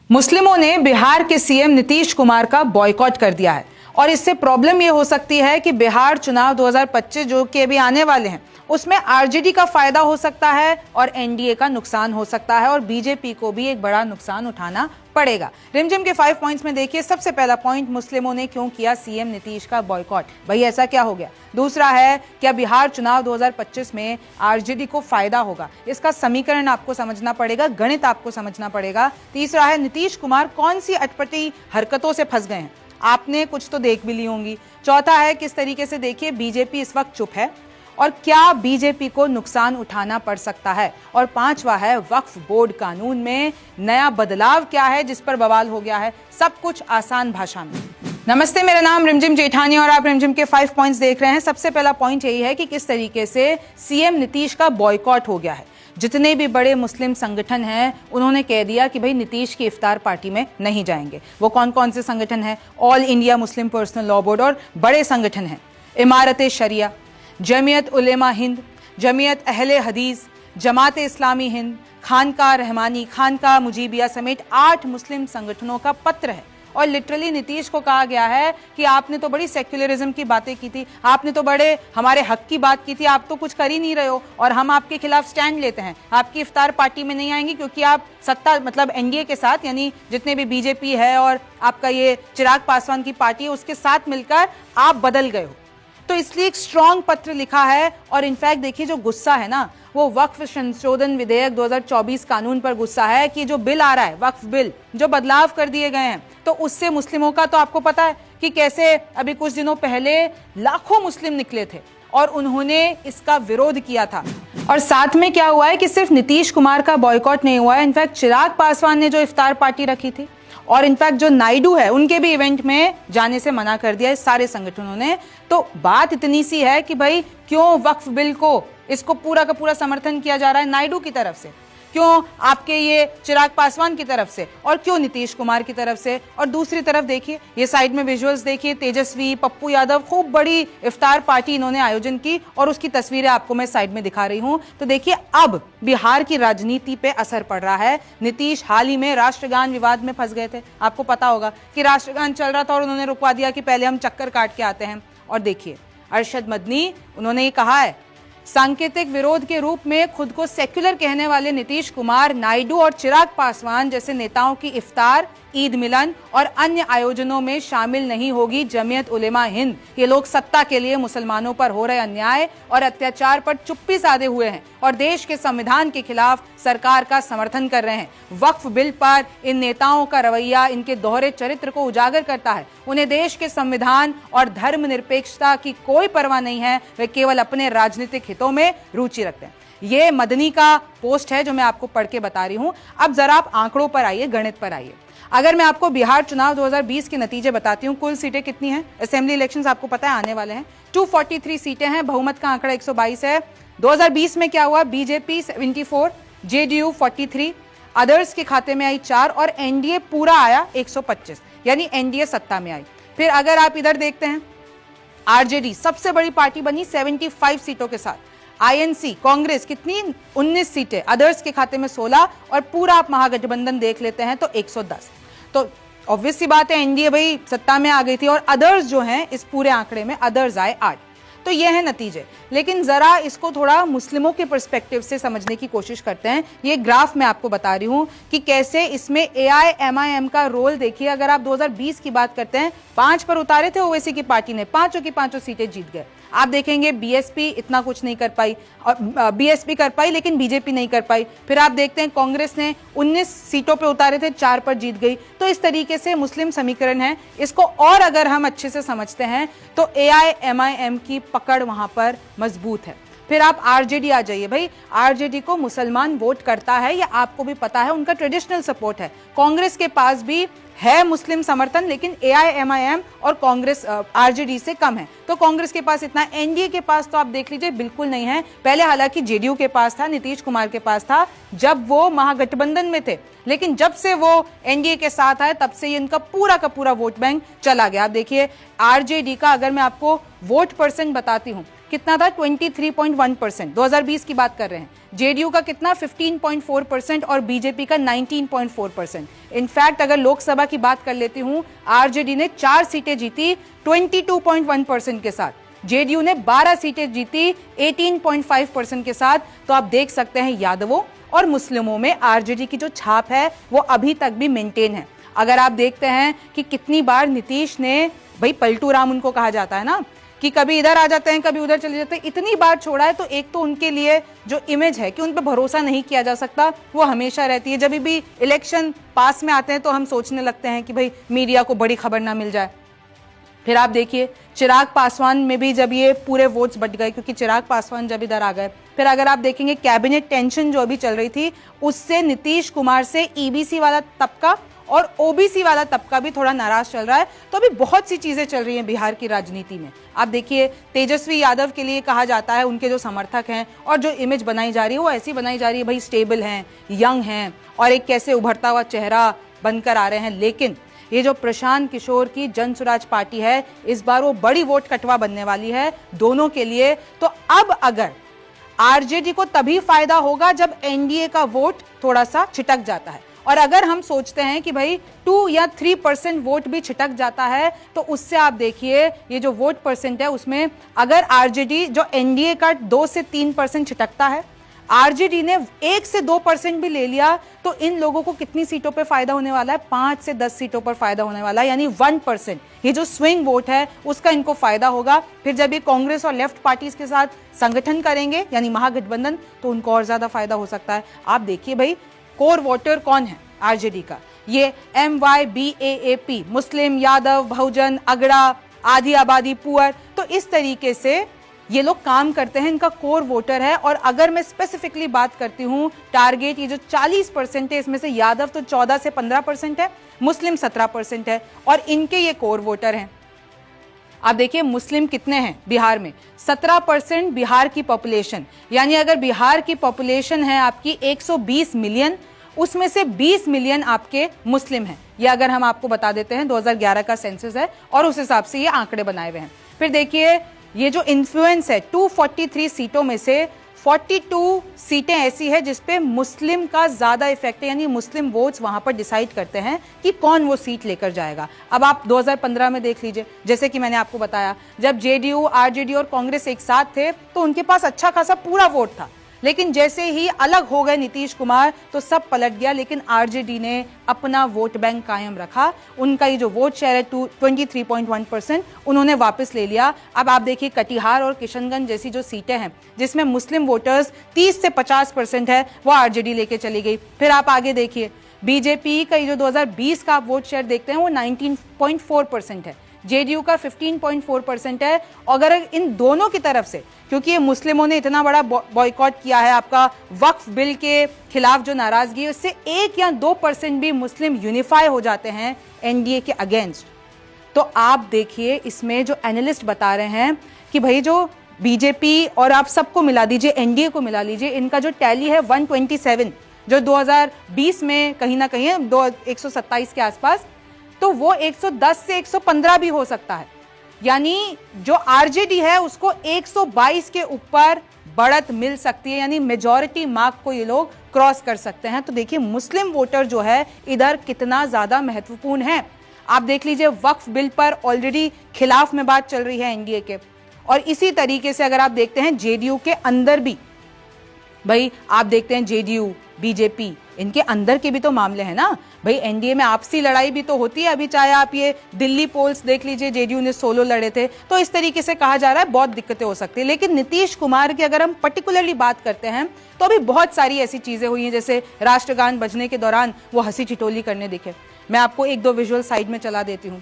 मुस्लिमों ने बिहार के सीएम नीतीश कुमार का बॉयकॉट कर दिया है और इससे प्रॉब्लम यह हो सकती है कि बिहार चुनाव 2025 जो कि अभी आने वाले हैं उसमें आरजेडी का फायदा हो सकता है और एनडीए का नुकसान हो सकता है और बीजेपी को भी एक बड़ा नुकसान उठाना पड़ेगा। रिमझिम के 5 पॉइंट्स में देखिए, सबसे पहला पॉइंट, मुस्लिमों ने क्यों किया सीएम नीतीश का बॉयकॉट। भाई ऐसा क्या हो गया। दूसरा है, क्या बिहार चुनाव 2025 में आरजेडी को फायदा होगा। इसका समीकरण आपको समझना पड़ेगा, गणित आपको समझना पड़ेगा। तीसरा है, नीतीश कुमार कौन सी अटपटी हरकतों से फंस गए हैं, आपने कुछ तो देख भी ली होंगी। चौथा है, किस तरीके से देखिए बीजेपी इस वक्त चुप है और क्या बीजेपी को नुकसान उठाना पड़ सकता है। और पांचवा है, वक्फ बोर्ड कानून में नया बदलाव क्या है जिस पर बवाल हो गया है। सब कुछ आसान भाषा में। नमस्ते, मेरा नाम रिमझिम जेठानी और आप रिमझिम के 5 पॉइंट्स देख रहे हैं। सबसे पहला पॉइंट यही है कि किस तरीके से सीएम नीतीश का बॉयकॉट हो गया है। जितने भी बड़े मुस्लिम संगठन हैं उन्होंने कह दिया कि भाई नीतीश की इफ्तार पार्टी में नहीं जाएंगे। वो कौन कौन से संगठन हैं? All India Muslim personal law board और बड़े संगठन हैं इमारत शरिया, जमीयत उलेमा हिंद, जमीयत अहले हदीस, जमात इस्लामी हिंद, खानका रहमानी, खानका मुजीबिया समेत 8 मुस्लिम संगठनों का पत्र है। और लिटरली नीतीश को कहा गया है कि आपने तो बड़ी सेक्युलरिज्म की बातें की थी, आपने तो बड़े हमारे हक की बात की थी, आप तो कुछ कर ही नहीं रहे हो और हम आपके खिलाफ स्टैंड लेते हैं। आपकी इफ्तार पार्टी में नहीं आएंगी क्योंकि आप सत्ता मतलब एनडीए के साथ, यानी जितने भी बीजेपी है और आपका ये चिराग पासवान की पार्टी है उसके साथ मिलकर आप बदल गए हो। तो इसलिए एक स्ट्रॉन्ग पत्र लिखा है। और इनफैक्ट देखिए, जो गुस्सा है ना वो वक्फ संशोधन विधेयक 2024 कानून पर गुस्सा है कि जो बिल आ रहा है, वक्फ बिल, जो बदलाव कर दिए गए हैं, तो उससे मुस्लिमों का, तो आपको पता है कि कैसे अभी कुछ दिनों पहले लाखों मुस्लिम निकले थे और उन्होंने इसका विरोध किया था। और साथ में क्या हुआ है कि सिर्फ नीतीश कुमार का बॉयकॉट नहीं हुआ है, इनफैक्ट चिराग पासवान ने जो इफ्तार पार्टी रखी थी और इनफैक्ट जो नायडू है उनके भी इवेंट में जाने से मना कर दिया है सारे संगठनों ने। तो बात इतनी सी है कि भाई क्यों वक्फ बिल को, इसको पूरा का पूरा समर्थन किया जा रहा है नायडू की तरफ से, क्यों आपके ये चिराग पासवान की तरफ से और क्यों नीतीश कुमार की तरफ से। और दूसरी तरफ देखिए, ये साइड में विजुअल्स देखिए, तेजस्वी, पप्पू यादव, खूब बड़ी इफ्तार पार्टी इन्होंने आयोजन की और उसकी तस्वीरें आपको मैं साइड में दिखा रही हूं। तो देखिए, अब बिहार की राजनीति पे असर पड़ रहा है। नीतीश हाल ही में राष्ट्रगान विवाद में फंस गए थे, आपको पता होगा कि राष्ट्रगान चल रहा था और उन्होंने रुकवा दिया कि पहले हम चक्कर काट के आते हैं। और देखिए अरशद मदनी, उन्होंने ये कहा है, सांकेतिक विरोध के रूप में खुद को सेक्युलर कहने वाले नीतीश कुमार, नायडू और चिराग पासवान जैसे नेताओं की इफ्तार, ईद मिलन और अन्य आयोजनों में शामिल नहीं होगी जमीयत उलेमा हिंद। ये लोग सत्ता के लिए मुसलमानों पर हो रहे अन्याय और अत्याचार पर चुप्पी साधे हुए हैं और देश के संविधान के खिलाफ सरकार का समर्थन कर रहे हैं। वक्फ बिल पर इन नेताओं का रवैया इनके दोहरे चरित्र को उजागर करता है। उन्हें देश के संविधान और धर्मनिरपेक्षता की कोई परवाह नहीं है, वे केवल अपने राजनीतिक हितों में रुचि रखते हैं। ये मदनी का पोस्ट है जो मैं आपको पढ़ के बता रही हूं। अब जरा आप आंकड़ों पर आइए, गणित पर आइए। अगर मैं आपको बिहार चुनाव 2020 के नतीजे बताती हूं, कुल सीटें कितनी हैं? असेंबली इलेक्शंस आपको पता है आने वाले हैं, 243 सीटें हैं, बहुमत का आंकड़ा 122 है। 2020 में क्या हुआ? बीजेपी 74, जेडीयू 43, अदर्स के खाते में आई 4 और एनडीए पूरा आया 125, यानी एनडीए सत्ता में आई। फिर अगर आप इधर देखते हैं, आरजेडी सबसे बड़ी पार्टी बनी 75 सीटों के साथ। आईएनसी कांग्रेस कितनी? 19 सीटें, अदर्स के खाते में 16 और पूरा आप महागठबंधन देख लेते हैं तो 110। तो ऑब्वियस सी बात है एनडीए भाई सत्ता में आ गई थी और अदर्स जो हैं इस पूरे आंकड़े में अदर्स आए 8। तो ये है नतीजे। लेकिन जरा इसको थोड़ा मुस्लिमों के पर्सपेक्टिव से समझने की कोशिश करते हैं। ये ग्राफ मैं आपको बता रही हूं कि कैसे इसमें एआईएमआईएम का रोल देखिए। अगर आप 2020 की बात करते हैं, 5 पर उतारे थे ओवैसी की पार्टी ने, पांचों की पांचों सीटें जीत गए। आप देखेंगे बीएसपी इतना कुछ नहीं कर पाई और बीएसपी कर पाई लेकिन बीजेपी नहीं कर पाई। फिर आप देखते हैं कांग्रेस ने 19 सीटों पे उतारे थे, 4 पर जीत गई। तो इस तरीके से मुस्लिम समीकरण है। इसको और अगर हम अच्छे से समझते हैं तो एआईएमआईएम की पकड़ वहां पर मजबूत है। फिर आप आरजेडी आ जाइए। भाई आरजेडी को मुसलमान वोट करता है, या आपको भी पता है उनका ट्रेडिशनल सपोर्ट है। कांग्रेस के पास भी है मुस्लिम समर्थन, लेकिन एआईएमआईएम और कांग्रेस आरजेडी से कम है। तो कांग्रेस के पास इतना, एनडीए के पास तो आप देख लीजिए बिल्कुल नहीं है। पहले हालांकि जेडीयू के पास था, नीतीश कुमार के पास था जब वो महागठबंधन में थे, लेकिन जब से वो एनडीए के साथ आए तब से ये इनका पूरा का पूरा वोट बैंक चला गया। आप देखिए आरजेडी का, अगर मैं आपको वोट परसेंट बताती हूँ, कितना था 23.1%, 2020 की बात कर रहे हैं। जेडीयू का कितना 15.4% और बीजेपी का 19.4%। इनफैक्ट अगर लोकसभा की बात कर लेती हूं, आरजेडी ने 4 सीटें जीती 22.1% के साथ, जेडीयू ने 12 सीटें जीती 18.5% के साथ। तो आप देख सकते हैं यादवों और मुस्लिमों में आरजेडी की जो छाप है वो अभी तक भी मेंटेन है। अगर आप देखते हैं कि कितनी बार नीतीश ने, भाई पलटू राम उनको कहा जाता है ना, कि कभी इधर आ जाते हैं कभी उधर चले जाते हैं, इतनी बार छोड़ा है। तो एक तो उनके लिए जो इमेज है कि उन पर भरोसा नहीं किया जा सकता वो हमेशा रहती है। जब भी इलेक्शन पास में आते हैं तो हम सोचने लगते हैं कि भाई मीडिया को बड़ी खबर ना मिल जाए। फिर आप देखिए चिराग पासवान में भी जब ये पूरे वोट्स बट गए, क्योंकि चिराग पासवान जब इधर आ गए। फिर अगर आप देखेंगे कैबिनेट टेंशन जो अभी चल रही थी, उससे नीतीश कुमार से ईबीसी वाला तबका और ओबीसी वाला तबका भी थोड़ा नाराज चल रहा है। तो अभी बहुत सी चीजें चल रही हैं बिहार की राजनीति में। आप देखिए तेजस्वी यादव के लिए कहा जाता है, उनके जो समर्थक हैं और जो इमेज बनाई जा रही है वो ऐसी बनाई जा रही है, भाई स्टेबल हैं, यंग हैं और एक कैसे उभरता हुआ चेहरा बनकर आ रहे हैं। लेकिन ये जो प्रशांत किशोर की जन स्वराज पार्टी है, इस बार वो बड़ी वोट कटवा बनने वाली है दोनों के लिए। तो अब अगर आरजेडी को तभी फायदा होगा जब एनडीए का वोट थोड़ा सा छिटक जाता है, और अगर हम सोचते हैं कि भाई 2 या 3% वोट भी छिटक जाता है तो उससे आप देखिए ये जो वोट परसेंट है उसमें अगर आरजेडी जो एनडीए का 2 से 3% छिटकता है, आरजेडी ने 1 से 2% भी ले लिया तो इन लोगों को कितनी सीटों पे फायदा होने वाला है? 5 से 10 सीटों पर फायदा होने वाला है, यानी 1%। ये जो स्विंग वोट है उसका इनको फायदा होगा। फिर जब ये कांग्रेस और लेफ्ट पार्टीज के साथ संगठन करेंगे यानी महागठबंधन, तो उनको और ज्यादा फायदा हो सकता है। आप देखिए भाई कोर वोटर कौन है आरजेडी का, ये MYBAAP, मुस्लिम, यादव, बहुजन, अगड़ा, आधी आबादी, पुअर। तो इस तरीके से ये लोग काम करते हैं, इनका कोर वोटर है। और अगर मैं स्पेसिफिकली बात करती हूं टारगेट, ये जो 40% है इसमें से यादव तो 14 से 15% है, मुस्लिम 17% है और इनके ये कोर वोटर हैं। आप देखिए मुस्लिम कितने हैं बिहार में? 17% बिहार की पॉपुलेशन, यानी अगर बिहार की पॉपुलेशन है आपकी 120 मिलियन, उसमें से 20 मिलियन आपके मुस्लिम हैं। ये अगर हम आपको बता देते हैं 2011 का सेंसस है और उस हिसाब से ये आंकड़े बनाए हुए हैं। फिर देखिए ये जो इन्फ्लुएंस है 243 सीटों में से 42 सीटें ऐसी है जिसपे मुस्लिम का ज्यादा इफेक्ट है, यानी मुस्लिम वोट्स वहां पर डिसाइड करते हैं कि कौन वो सीट लेकर जाएगा। अब आप 2015 में देख लीजिए, जैसे कि मैंने आपको बताया, जब जेडीयू, आरजेडी और कांग्रेस एक साथ थे तो उनके पास अच्छा खासा पूरा वोट था, लेकिन जैसे ही अलग हो गए नीतीश कुमार तो सब पलट गया। लेकिन आरजेडी ने अपना वोट बैंक कायम रखा, उनका ये जो वोट शेयर है 23.1% उन्होंने वापस ले लिया। अब आप देखिए कटिहार और किशनगंज जैसी जो सीटें हैं जिसमें मुस्लिम वोटर्स 30 से 50% है, वो आरजेडी लेके चली गई। फिर आप आगे देखिए बीजेपी का ये जो 2020 का आप वोट शेयर देखते हैं वो 19.4% है, जेडीयू का 15.4% है। अगर इन दोनों की तरफ से, क्योंकि ये मुस्लिमों ने इतना बड़ा बॉयकॉट किया है आपका वक्फ बिल के खिलाफ जो नाराजगी है, उससे 1 या 2% भी मुस्लिम यूनिफाई हो जाते हैं एनडीए के अगेंस्ट, तो आप देखिए इसमें जो एनालिस्ट बता रहे हैं कि भाई जो बीजेपी और आप सबको मिला दीजिए, एनडीए को मिला लीजिए, इनका जो टैली है 127 जो 2020 में कहीं ना कहीं 127 के आसपास, तो वो 110 से 115 भी हो सकता है। यानी जो आरजेडी है उसको 122 के ऊपर बढ़त मिल सकती है, यानी मेजॉरिटी मार्क को ये लोग क्रॉस कर सकते हैं। तो देखिए मुस्लिम वोटर जो है इधर कितना ज्यादा महत्वपूर्ण है। आप देख लीजिए वक्फ बिल पर ऑलरेडी खिलाफ में बात चल रही है एनडीए के, और इसी तरीके से अगर आप देखते हैं जेडीयू के अंदर भी, भाई आप देखते हैं जेडीयू, बीजेपी, इनके अंदर के भी तो मामले हैं ना भाई। एनडीए में आपसी लड़ाई भी तो होती है। अभी चाहे आप ये दिल्ली पोल्स देख लीजिए, जेडीयू ने सोलो लड़े थे, तो इस तरीके से कहा जा रहा है बहुत दिक्कतें हो सकती है। लेकिन नीतीश कुमार की अगर हम पर्टिकुलरली बात करते हैं तो अभी बहुत सारी ऐसी चीजें हुई हैं, जैसे राष्ट्रगान बजने के दौरान वो हंसी ठिठोली करने दिखे। मैं आपको 1-2 विजुअल साइड में चला देती हूँ।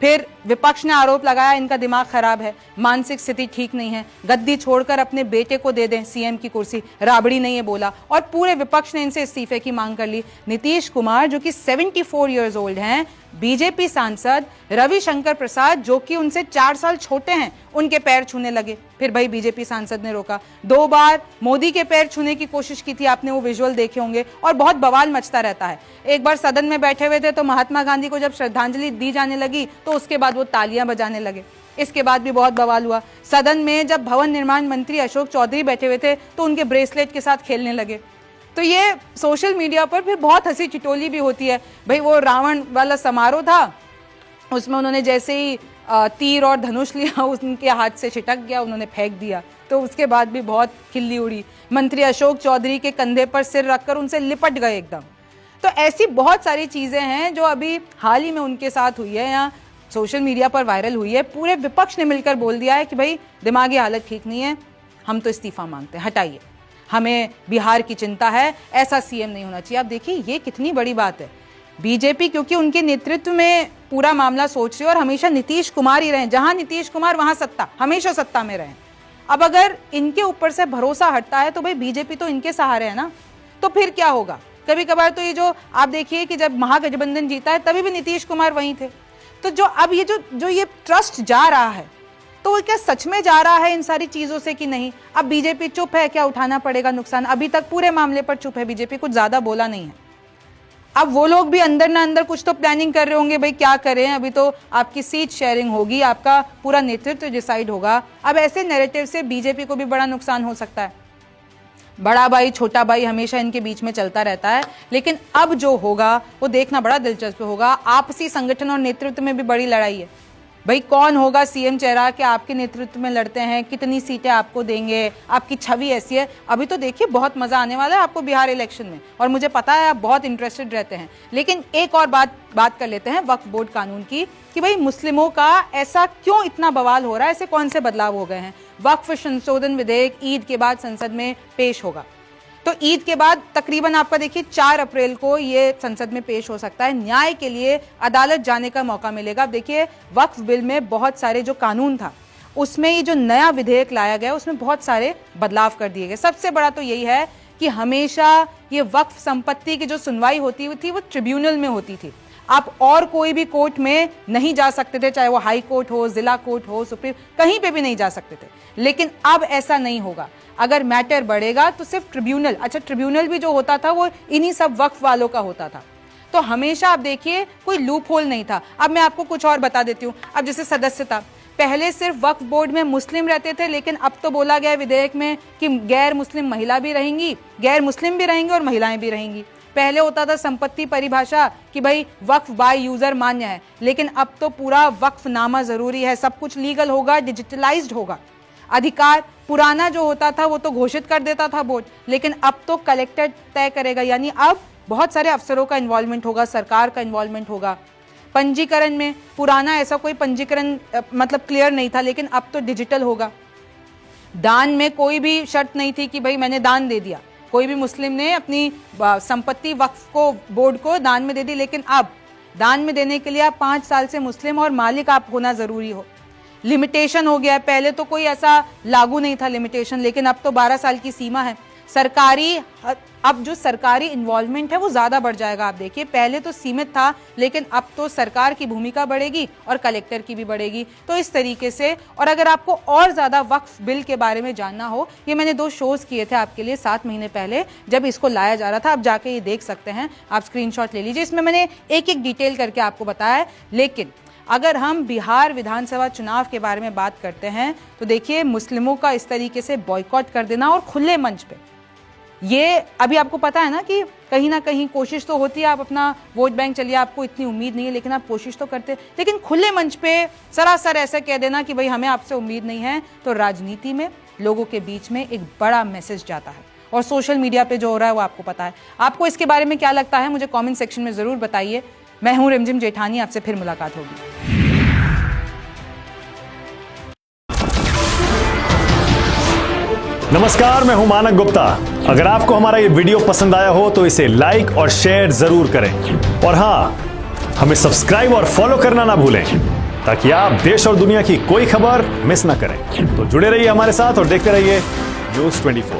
फिर विपक्ष ने आरोप लगाया इनका दिमाग खराब है, मानसिक स्थिति ठीक नहीं है, गद्दी छोड़कर अपने बेटे को दे दें सीएम की कुर्सी। राबड़ी ने ये बोला और पूरे विपक्ष ने इनसे इस्तीफे की मांग कर ली। नीतीश कुमार जो कि 74 ईयर्स ओल्ड हैं, बीजेपी सांसद रविशंकर प्रसाद जो कि उनसे 4 साल छोटे हैं, उनके पैर छूने लगे। फिर भाई बीजेपी सांसद ने रोका। 2 बार मोदी के पैर छूने की कोशिश की थी, आपने वो विजुअल देखे होंगे, और बहुत बवाल मचता रहता है। एक बार सदन में बैठे हुए थे तो महात्मा गांधी को जब श्रद्धांजलि दी जाने लगी तो उसके बाद वो तालियां बजाने लगे। इसके बाद भी बहुत बवाल हुआ। सदन में जब भवन निर्माण मंत्री अशोक चौधरी बैठे हुए थे तो उनके ब्रेसलेट के साथ खेलने लगे। तो ये सोशल मीडिया पर फिर बहुत हंसी चिटोली भी होती है। भाई वो रावण वाला समारोह था, उसमें उन्होंने जैसे ही तीर और धनुष लिया उनके हाथ से छिटक गया, उन्होंने फेंक दिया, तो उसके बाद भी बहुत खिल्ली उड़ी। मंत्री अशोक चौधरी के कंधे पर सिर रखकर उनसे लिपट गए एकदम। तो ऐसी बहुत सारी चीज़ें हैं जो अभी हाल ही में उनके साथ हुई है या सोशल मीडिया पर वायरल हुई है। पूरे विपक्ष ने मिलकर बोल दिया है कि भाई दिमागी हालत ठीक नहीं है, हम तो इस्तीफा मांगते हैं, हटाइए, हमें बिहार की चिंता है, ऐसा सीएम नहीं होना चाहिए। आप देखिए ये कितनी बड़ी बात है। बीजेपी क्योंकि उनके नेतृत्व में पूरा मामला सोच रही है और हमेशा नीतीश कुमार ही रहे, जहां नीतीश कुमार वहां सत्ता, हमेशा सत्ता में रहे। अब अगर इनके ऊपर से भरोसा हटता है तो भाई बीजेपी तो इनके सहारे है ना, तो फिर क्या होगा। कभी कभार तो ये जो आप देखिए कि जब महागठबंधन जीता है तभी भी नीतीश कुमार वहीं थे। तो जो अब ये जो ये ट्रस्ट जा रहा है, तो वो क्या सच में जा रहा है इन सारी चीजों से कि नहीं। अब बीजेपी चुप है, क्या उठाना पड़ेगा नुकसान। अभी तक पूरे मामले पर चुप है बीजेपी, कुछ ज्यादा बोला नहीं है। अब वो लोग भी अंदर ना अंदर कुछ तो प्लानिंग कर रहे होंगे, भाई क्या करें। अभी तो आपकी सीट शेयरिंग होगी, आपका पूरा नेतृत्व डिसाइड होगा। अब ऐसे नैरेटिव से बीजेपी को भी बड़ा नुकसान हो सकता है। बड़ा भाई छोटा भाई हमेशा इनके बीच में चलता रहता है, लेकिन अब जो होगा वो देखना बड़ा दिलचस्प होगा। आपसी संगठन और नेतृत्व में भी बड़ी लड़ाई है। भाई कौन होगा सीएम चेहरा कि आपके नेतृत्व में लड़ते हैं, कितनी सीटें आपको देंगे, आपकी छवि ऐसी है। अभी तो देखिए बहुत मजा आने वाला है आपको बिहार इलेक्शन में, और मुझे पता है आप बहुत इंटरेस्टेड रहते हैं। लेकिन एक और बात कर लेते हैं वक्फ बोर्ड कानून की, कि भाई मुस्लिमों का ऐसा क्यों इतना बवाल हो रहा है, ऐसे कौन से बदलाव हो गए हैं। वक्फ संशोधन विधेयक ईद के बाद संसद में पेश होगा। तो ईद के बाद तकरीबन आपका देखिए 4 अप्रैल को ये संसद में पेश हो सकता है। न्याय के लिए अदालत जाने का मौका मिलेगा। अब देखिए वक्फ बिल में बहुत सारे जो कानून था उसमें ये जो नया विधेयक लाया गया उसमें बहुत सारे बदलाव कर दिए गए। सबसे बड़ा तो यही है कि हमेशा ये वक्फ संपत्ति की जो सुनवाई होती थी वो ट्रिब्यूनल में होती थी। आप और कोई भी कोर्ट में नहीं जा सकते थे, चाहे वो हाई कोर्ट हो, जिला कोर्ट हो, सुप्रीम, कहीं पे भी नहीं जा सकते थे। लेकिन अब ऐसा नहीं होगा। अगर मैटर बढ़ेगा तो सिर्फ ट्रिब्यूनल, अच्छा ट्रिब्यूनल भी जो होता था वो इन्हीं सब वक्फ वालों का होता था। तो हमेशा आप देखिए कोई लूप होल नहीं था। अब मैं आपको कुछ और बता देती हूँ। अब जैसे सदस्यता, पहले सिर्फ वक्फ बोर्ड में मुस्लिम रहते थे, लेकिन अब तो बोला गया विधेयक में कि गैर मुस्लिम महिला भी रहेंगी, गैर मुस्लिम भी रहेंगी और महिलाएं भी रहेंगी। पहले होता था संपत्ति परिभाषा कि भाई वक्फ बाय यूजर मान्य है, लेकिन अब तो पूरा वक्फनामा जरूरी है, सब कुछ लीगल होगा, डिजिटलाइज्ड होगा। अधिकार पुराना जो होता था वो तो घोषित कर देता था बोर्ड, लेकिन अब तो कलेक्टर तय करेगा। यानी अब बहुत सारे अफसरों का इन्वॉल्वमेंट होगा, सरकार का इन्वॉल्वमेंट होगा। पंजीकरण में पुराना ऐसा कोई पंजीकरण मतलब क्लियर नहीं था, लेकिन अब तो डिजिटल होगा। दान में कोई भी शर्त नहीं थी कि भाई मैंने दान दे दिया, कोई भी मुस्लिम ने अपनी संपत्ति वक्फ को बोर्ड को दान में दे दी, लेकिन अब दान में देने के लिए आप 5 साल से मुस्लिम और मालिक आप होना जरूरी हो। लिमिटेशन हो गया है, पहले तो कोई ऐसा लागू नहीं था लिमिटेशन, लेकिन अब तो 12 साल की सीमा है। अब जो सरकारी इन्वॉल्वमेंट है वो ज्यादा बढ़ जाएगा। आप देखिए पहले तो सीमित था, लेकिन अब तो सरकार की भूमिका बढ़ेगी और कलेक्टर की भी बढ़ेगी। तो इस तरीके से, और अगर आपको और ज्यादा वक्फ बिल के बारे में जानना हो, ये मैंने 2 शोज किए थे आपके लिए 7 महीने पहले जब इसको लाया जा रहा था, आप जाके ये देख सकते हैं, आप स्क्रीनशॉट ले लीजिए। इसमें मैंने एक एक डिटेल करके आपको बताया है। लेकिन अगर हम बिहार विधानसभा चुनाव के बारे में बात करते हैं तो देखिए मुस्लिमों का इस तरीके से बॉयकॉट कर देना और खुले मंच पे, ये अभी आपको पता है ना कि कहीं ना कहीं कोशिश तो होती है, आप अपना वोट बैंक, चलिए आपको इतनी उम्मीद नहीं है लेकिन आप कोशिश तो करते हैं, लेकिन खुले मंच पे सरासर ऐसा कह देना कि भाई हमें आपसे उम्मीद नहीं है, तो राजनीति में लोगों के बीच में एक बड़ा मैसेज जाता है। और सोशल मीडिया पे जो हो रहा है वो आपको पता है। आपको इसके बारे में क्या लगता है मुझे कमेंट सेक्शन में जरूर बताइए। मैं हूं रिमझिम जेठानी, आपसे फिर मुलाकात होगी। नमस्कार, मैं हूं मानक गुप्ता। अगर आपको हमारा ये वीडियो पसंद आया हो तो इसे लाइक और शेयर जरूर करें, और हां, हमें सब्सक्राइब और फॉलो करना ना भूलें ताकि आप देश और दुनिया की कोई खबर मिस ना करें। तो जुड़े रहिए हमारे साथ और देखते रहिए न्यूज़ 24।